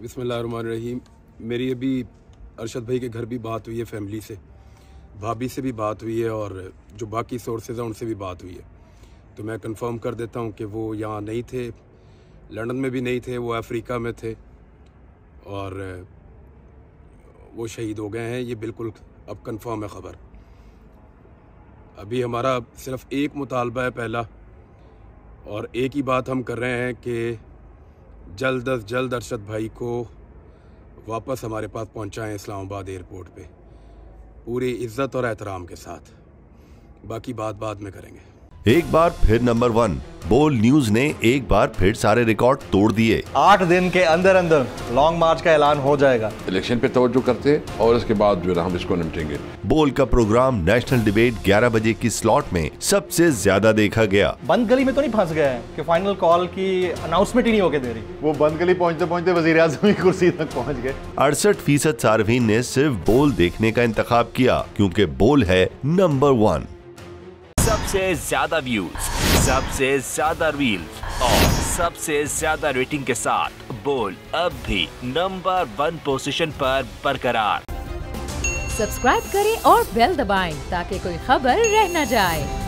बिस्मिल्लाहिर्रहमानिर्रहीम। मेरी अभी अरशद भाई के घर भी बात हुई है, फैमिली से, भाभी से भी बात हुई है और जो बाकी सोर्सेज हैं उनसे भी बात हुई है। तो मैं कंफर्म कर देता हूँ कि वो यहाँ नहीं थे, लंदन में भी नहीं थे, वो अफ्रीका में थे और वो शहीद हो गए हैं। ये बिल्कुल अब कंफर्म है ख़बर। अभी हमारा सिर्फ एक मुतालबा है पहला, और एक ही बात हम कर रहे हैं कि जल्द अज जल्द अरशद भाई को वापस हमारे पास पहुंचाएं इस्लामाबाद एयरपोर्ट पे, पूरी इज्जत और एहतराम के साथ। बाकी बात बाद में करेंगे। एक बार फिर नंबर 1 बोल न्यूज ने एक बार फिर सारे रिकॉर्ड तोड़ दिए। 8 दिन के अंदर अंदर लॉन्ग मार्च का ऐलान हो जाएगा। इलेक्शन पे तवज्जो करते और इसके बाद जो है हम इसको निपटेंगे। बोल का प्रोग्राम नेशनल डिबेट 11 बजे की स्लॉट में सबसे ज्यादा देखा गया। बंद गली में तो नहीं फंस गया है कि फाइनल कॉल की अनाउंसमेंट ही नहीं होके दे रही। वो बंद गली पहुंचते पहुंचते वजीर आज़म की कुर्सी तक पहुंच गए। 68% सार्फिन ने सिर्फ बोल देखने का इंतखाब किया क्योंकि बोल है नंबर 1। सबसे ज्यादा व्यूज, सबसे ज्यादा रील्स और सबसे ज्यादा रेटिंग के साथ बोल अब भी नंबर 1 पोजीशन पर बरकरार। सब्सक्राइब करें और बेल दबाएं ताकि कोई खबर रह न जाए।